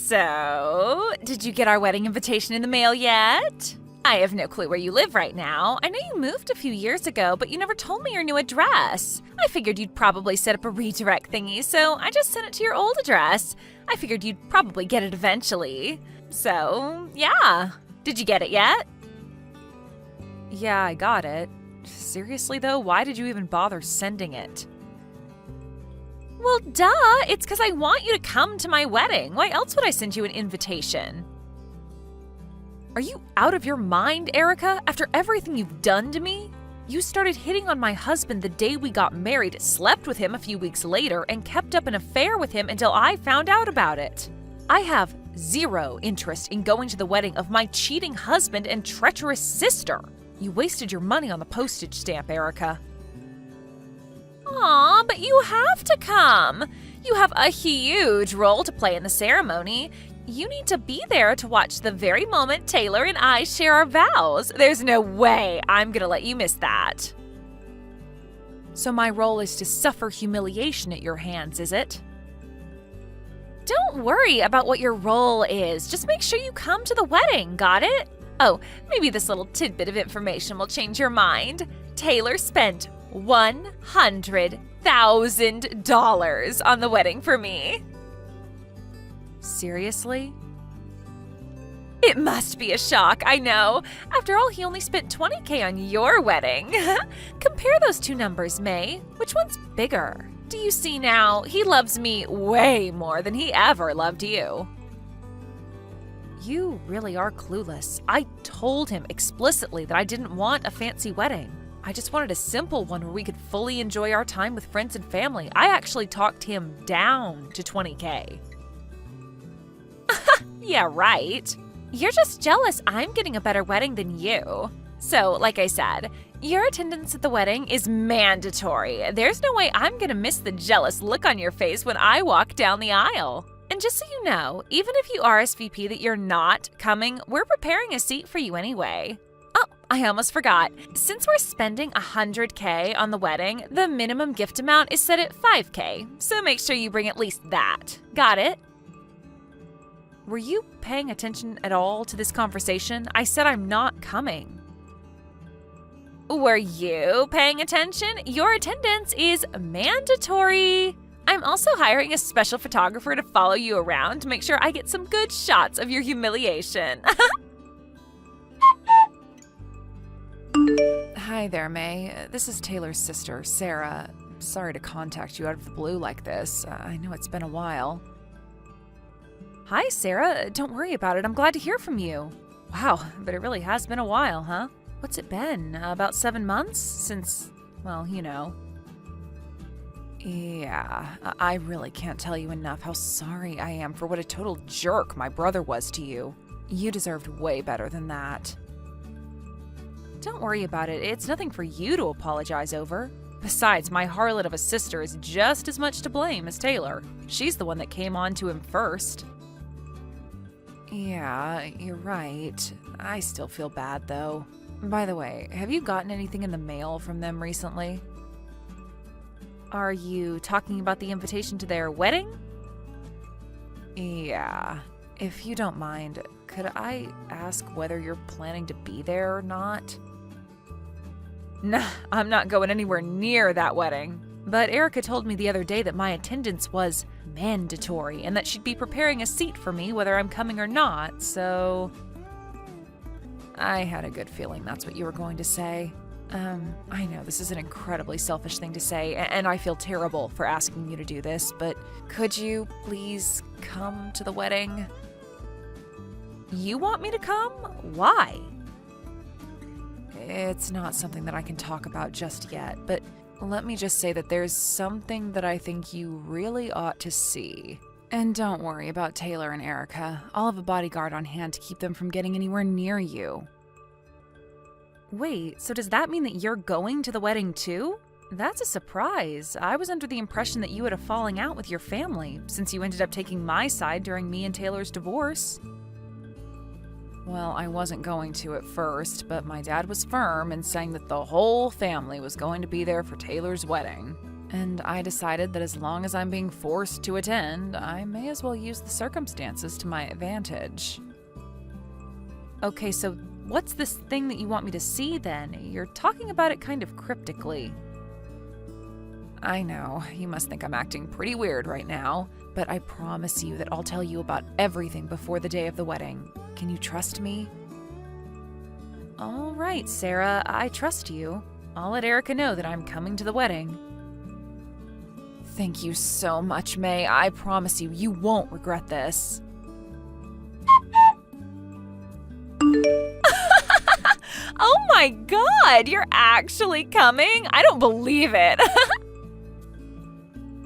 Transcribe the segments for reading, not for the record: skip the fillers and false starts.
So, did you get our wedding invitation in the mail yet? I have no clue where you live right now. I know you moved a few years ago, but you never told me your new address. I figured you'd probably set up a redirect thingy, so I just sent it to your old address. I figured you'd probably get it eventually. So, yeah. Did you get it yet? Yeah, I got it. Seriously though, why did you even bother sending it? Well, duh! It's because I want you to come to my wedding. Why else would I send you an invitation? Are you out of your mind, Erica? After everything you've done to me? You started hitting on my husband the day we got married, slept with him a few weeks later, and kept up an affair with him until I found out about it. I have zero interest in going to the wedding of my cheating husband and treacherous sister. You wasted your money on the postage stamp, Erica. Aw, but you have to come. You have a huge role to play in the ceremony. You need to be there to watch the very moment Taylor and I share our vows. There's no way I'm gonna let you miss that. So my role is to suffer humiliation at your hands, is it? Don't worry about what your role is. Just make sure you come to the wedding, got it? Oh, maybe this little tidbit of information will change your mind. Taylor spent $100,000 on the wedding for me. Seriously? It must be a shock, I know. After all, he only spent $20,000 on your wedding. Compare those two numbers, May. Which one's bigger? Do you see now? He loves me way more than he ever loved you. You really are clueless. I told him explicitly that I didn't want a fancy wedding. I just wanted a simple one where we could fully enjoy our time with friends and family. I actually talked him down to $20,000. Yeah, right. You're just jealous I'm getting a better wedding than you. So, like I said, your attendance at the wedding is mandatory. There's no way I'm gonna miss the jealous look on your face when I walk down the aisle. And just so you know, even if you RSVP that you're not coming, we're preparing a seat for you anyway. Oh, I almost forgot. Since we're spending $100,000 on the wedding, the minimum gift amount is set at $5,000. So make sure you bring at least that. Got it? Were you paying attention at all to this conversation? I said I'm not coming. Were you paying attention? Your attendance is mandatory. I'm also hiring a special photographer to follow you around to make sure I get some good shots of your humiliation. Hi there, May. This is Taylor's sister, Sarah. Sorry to contact you out of the blue like this. I know it's been a while. Hi, Sarah. Don't worry about it. I'm glad to hear from you. Wow, but it really has been a while, huh? What's it been? About 7 months? Since, well, you know. Yeah, I really can't tell you enough how sorry I am for what a total jerk my brother was to you. You deserved way better than that. Don't worry about it. It's nothing for you to apologize over. Besides, my harlot of a sister is just as much to blame as Taylor. She's the one that came on to him first. Yeah, you're right. I still feel bad, though. By the way, have you gotten anything in the mail from them recently? Are you talking about the invitation to their wedding? Yeah. If you don't mind, could I ask whether you're planning to be there or not? Nah, I'm not going anywhere near that wedding. But Erica told me the other day that my attendance was mandatory and that she'd be preparing a seat for me whether I'm coming or not, so... I had a good feeling that's what you were going to say. I know this is an incredibly selfish thing to say, and I feel terrible for asking you to do this, but could you please come to the wedding? You want me to come? Why? It's not something that I can talk about just yet, but let me just say that there's something that I think you really ought to see. And don't worry about Taylor and Erica. I'll have a bodyguard on hand to keep them from getting anywhere near you. Wait, so does that mean that you're going to the wedding too? That's a surprise. I was under the impression that you had a falling out with your family, since you ended up taking my side during me and Taylor's divorce. Well, I wasn't going to at first, but my dad was firm in saying that the whole family was going to be there for Taylor's wedding. And I decided that as long as I'm being forced to attend, I may as well use the circumstances to my advantage. Okay, so what's this thing that you want me to see then? You're talking about it kind of cryptically. I know, you must think I'm acting pretty weird right now, but I promise you that I'll tell you about everything before the day of the wedding. Can you trust me? All right, Sarah, I trust you. I'll let Erica know that I'm coming to the wedding. Thank you so much, May. I promise you, you won't regret this. Oh my God, you're actually coming? I don't believe it.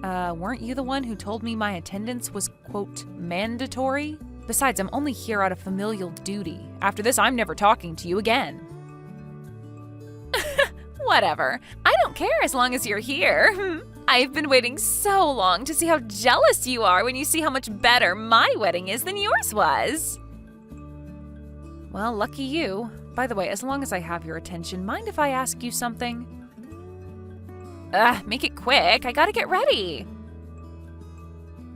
Weren't you the one who told me my attendance was, quote, mandatory? Besides, I'm only here out of familial duty. After this, I'm never talking to you again. Whatever. I don't care as long as you're here. I've been waiting so long to see how jealous you are when you see how much better my wedding is than yours was. Well, lucky you. By the way, as long as I have your attention, mind if I ask you something? Make it quick. I gotta get ready.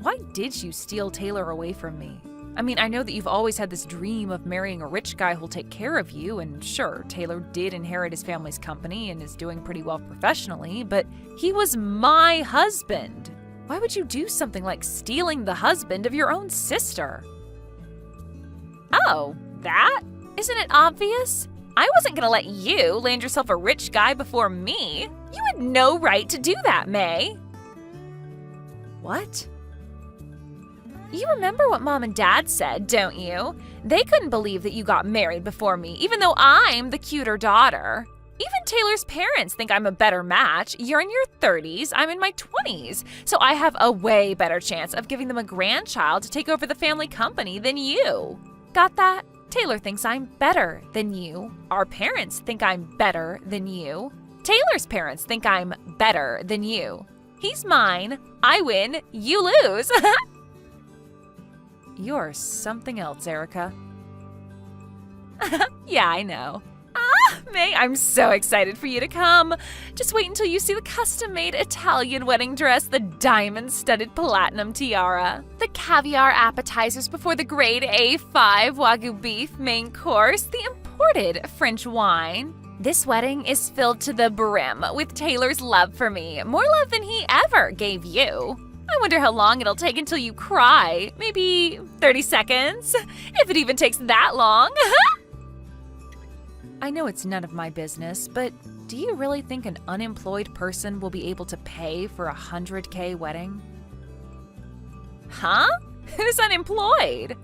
Why did you steal Taylor away from me? I mean, I know that you've always had this dream of marrying a rich guy who'll take care of you, and sure, Taylor did inherit his family's company and is doing pretty well professionally, but he was my husband. Why would you do something like stealing the husband of your own sister? Oh, that? Isn't it obvious? I wasn't gonna let you land yourself a rich guy before me. You had no right to do that, May. What? You remember what Mom and Dad said, don't you? They couldn't believe that you got married before me, even though I'm the cuter daughter. Even Taylor's parents think I'm a better match. You're in your 30s, I'm in my 20s, so I have a way better chance of giving them a grandchild to take over the family company than you. Got that? Taylor thinks I'm better than you. Our parents think I'm better than you. Taylor's parents think I'm better than you. He's mine. I win. You lose. You're something else, Erica. Yeah, I know. May, I'm so excited for you to come. Just wait until you see the custom-made Italian wedding dress, the diamond-studded platinum tiara, the caviar appetizers before the grade A5 Wagyu beef main course, the imported French wine. This wedding is filled to the brim with Taylor's love for me, more love than he ever gave you. I wonder how long it'll take until you cry. Maybe 30 seconds? If it even takes that long. I know it's none of my business, but do you really think an unemployed person will be able to pay for a $100K wedding? Huh? Who's unemployed?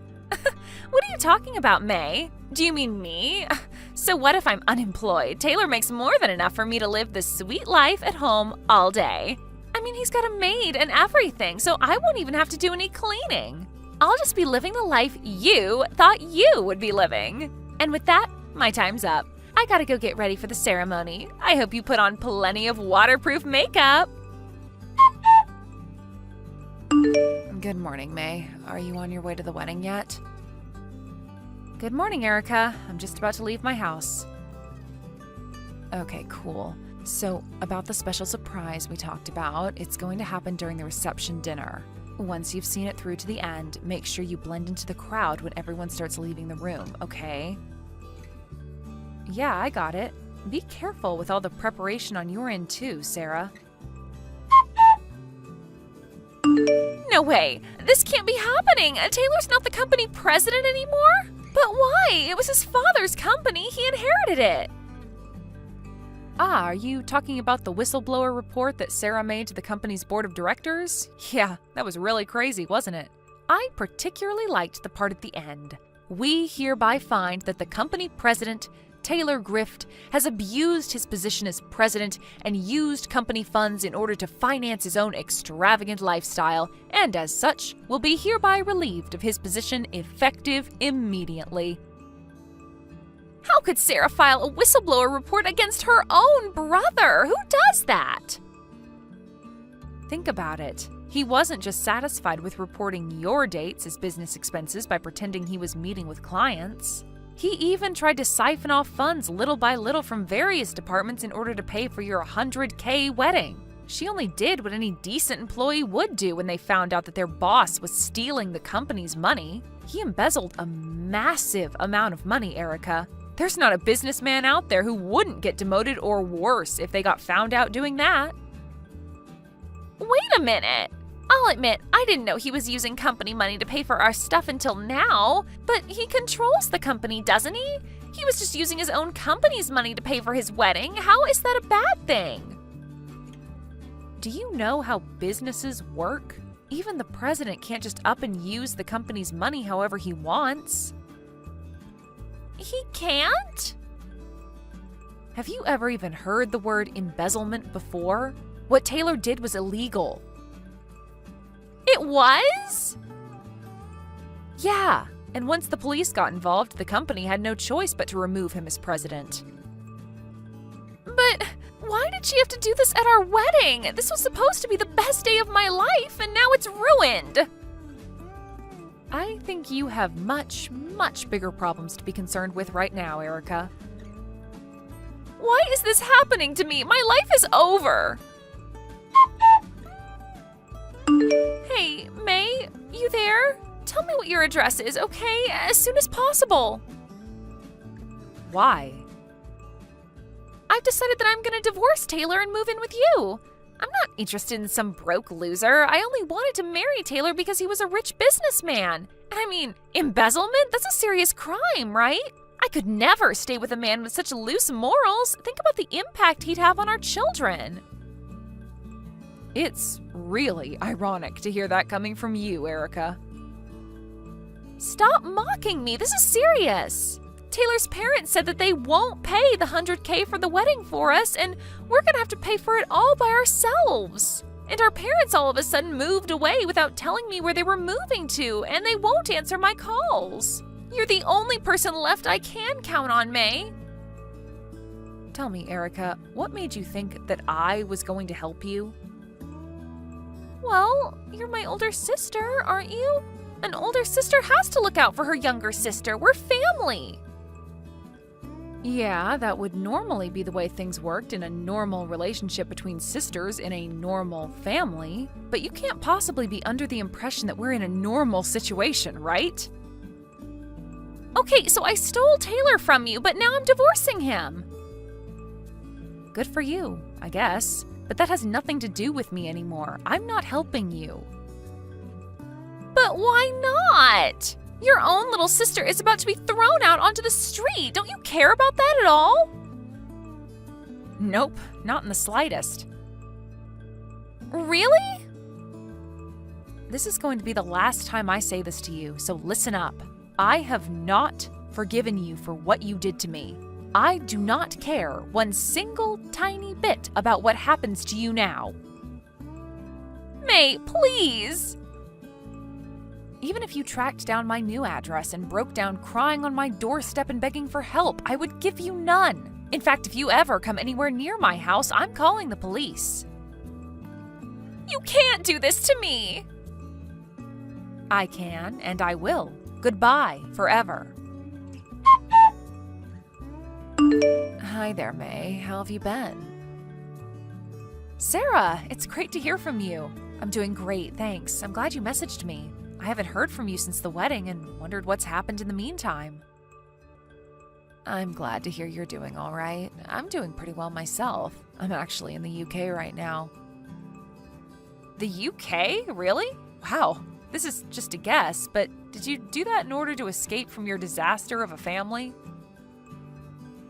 What are you talking about, May? Do you mean me? So what if I'm unemployed? Taylor makes more than enough for me to live the sweet life at home all day. I mean, he's got a maid and everything, so I won't even have to do any cleaning. I'll just be living the life you thought you would be living. And with that, my time's up. I gotta go get ready for the ceremony. I hope you put on plenty of waterproof makeup. Good morning, May. Are you on your way to the wedding yet? Good morning, Erica. I'm just about to leave my house. Okay, cool. So, about the special surprise we talked about, it's going to happen during the reception dinner. Once you've seen it through to the end, make sure you blend into the crowd when everyone starts leaving the room, okay? Yeah, I got it. Be careful with all the preparation on your end too, Sarah. No way! This can't be happening! Taylor's not the company president anymore? But why? It was his father's company. He inherited it. Are you talking about the whistleblower report that Sarah made to the company's board of directors? Yeah, that was really crazy, wasn't it? I particularly liked the part at the end. We hereby find that the company president, Taylor Grift, has abused his position as president and used company funds in order to finance his own extravagant lifestyle, and as such, will be hereby relieved of his position effective immediately. How could Sarah file a whistleblower report against her own brother? Who does that? Think about it. He wasn't just satisfied with reporting your dates as business expenses by pretending he was meeting with clients. He even tried to siphon off funds little by little from various departments in order to pay for your $100K wedding. She only did what any decent employee would do when they found out that their boss was stealing the company's money. He embezzled a massive amount of money, Erica. There's not a businessman out there who wouldn't get demoted or worse if they got found out doing that. Wait a minute. I'll admit, I didn't know he was using company money to pay for our stuff until now, but he controls the company, doesn't he? He was just using his own company's money to pay for his wedding. How is that a bad thing? Do you know how businesses work? Even the president can't just up and use the company's money however he wants. He can't? Have you ever even heard the word embezzlement before? What Taylor did was illegal. It was? Yeah, and once the police got involved, the company had no choice but to remove him as president. But why did she have to do this at our wedding? This was supposed to be the best day of my life, and now it's ruined. I think you have much, much bigger problems to be concerned with right now, Erica. Why is this happening to me? My life is over. Hey, May, you there? Tell me what your address is, okay? As soon as possible. Why? I've decided that I'm gonna divorce Taylor and move in with you. I'm not interested in some broke loser. I only wanted to marry Taylor because he was a rich businessman. And I mean, embezzlement? That's a serious crime, right? I could never stay with a man with such loose morals. Think about the impact he'd have on our children. It's really ironic to hear that coming from you, Erica. Stop mocking me. This is serious. Taylor's parents said that they won't pay the $100K for the wedding for us, and we're gonna have to pay for it all by ourselves. And our parents all of a sudden moved away without telling me where they were moving to, and they won't answer my calls. You're the only person left I can count on, May. Tell me, Erica, what made you think that I was going to help you? Well, you're my older sister, aren't you? An older sister has to look out for her younger sister. We're family. Yeah, that would normally be the way things worked in a normal relationship between sisters in a normal family. But you can't possibly be under the impression that we're in a normal situation, right? Okay, so I stole Taylor from you, but now I'm divorcing him. Good for you, I guess. But that has nothing to do with me anymore. I'm not helping you. But why not? Your own little sister is about to be thrown out onto the street. Don't you care about that at all? Nope, not in the slightest. Really? This is going to be the last time I say this to you, so listen up. I have not forgiven you for what you did to me. I do not care one single tiny bit about what happens to you now. May, please. Even if you tracked down my new address and broke down crying on my doorstep and begging for help, I would give you none. In fact, if you ever come anywhere near my house, I'm calling the police. You can't do this to me. I can, and I will. Goodbye, forever. Hi there, May. How have you been? Sarah, it's great to hear from you. I'm doing great, thanks. I'm glad you messaged me. I haven't heard from you since the wedding and wondered what's happened in the meantime. I'm glad to hear you're doing all right. I'm doing pretty well myself. I'm actually in the UK right now. The UK? Really? Wow. This is just a guess, but did you do that in order to escape from your disaster of a family?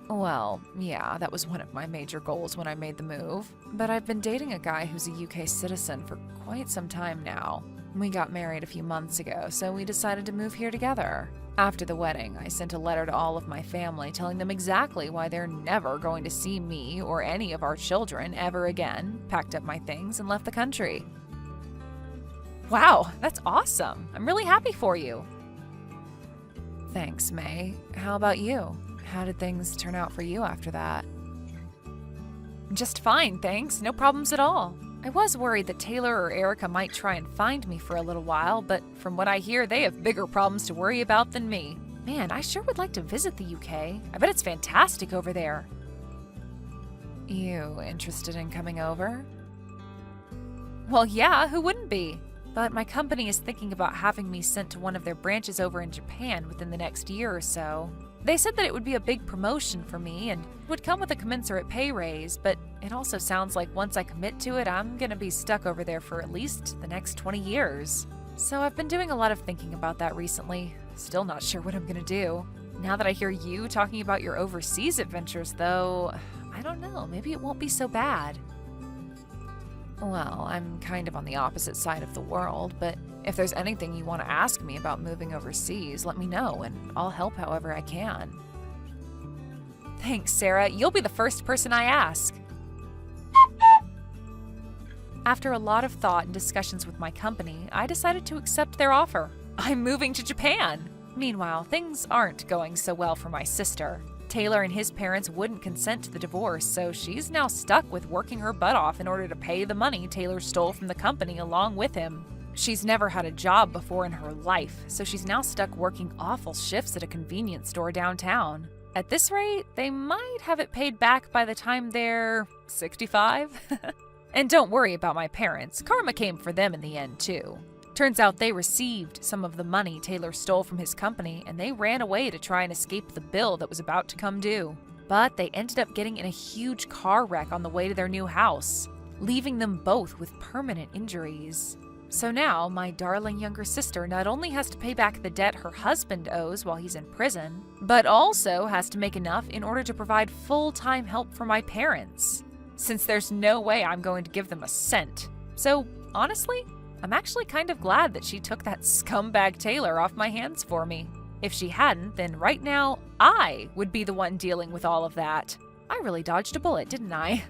Well, yeah, that was one of my major goals when I made the move. But I've been dating a guy who's a UK citizen for quite some time now. We got married a few months ago, so we decided to move here together. After the wedding, I sent a letter to all of my family telling them exactly why they're never going to see me or any of our children ever again, packed up my things, and left the country. Wow, that's awesome. I'm really happy for you. Thanks, May. How about you? How did things turn out for you after that? Just fine, thanks. No problems at all. I was worried that Taylor or Erica might try and find me for a little while, but from what I hear, they have bigger problems to worry about than me. Man, I sure would like to visit the UK. I bet it's fantastic over there. You interested in coming over? Well, yeah, who wouldn't be? But my company is thinking about having me sent to one of their branches over in Japan within the next year or so. They said that it would be a big promotion for me and would come with a commensurate pay raise, but it also sounds like once I commit to it, I'm gonna be stuck over there for at least the next 20 years. So I've been doing a lot of thinking about that recently. Still not sure what I'm gonna do. Now that I hear you talking about your overseas adventures, though, I don't know, maybe it won't be so bad. Well, I'm kind of on the opposite side of the world, but if there's anything you want to ask me about moving overseas, let me know, and I'll help however I can. Thanks, Sarah. You'll be the first person I ask. After a lot of thought and discussions with my company, I decided to accept their offer. I'm moving to Japan! Meanwhile, things aren't going so well for my sister. Taylor and his parents wouldn't consent to the divorce, so she's now stuck with working her butt off in order to pay the money Taylor stole from the company along with him. She's never had a job before in her life, so she's now stuck working awful shifts at a convenience store downtown. At this rate, they might have it paid back by the time they're 65. And don't worry about my parents, karma came for them in the end too. Turns out they received some of the money Taylor stole from his company, and they ran away to try and escape the bill that was about to come due. But they ended up getting in a huge car wreck on the way to their new house, leaving them both with permanent injuries. So now, my darling younger sister not only has to pay back the debt her husband owes while he's in prison, but also has to make enough in order to provide full-time help for my parents, since there's no way I'm going to give them a cent. So, honestly, I'm actually kind of glad that she took that scumbag Taylor off my hands for me. If she hadn't, then right now, I would be the one dealing with all of that. I really dodged a bullet, didn't I?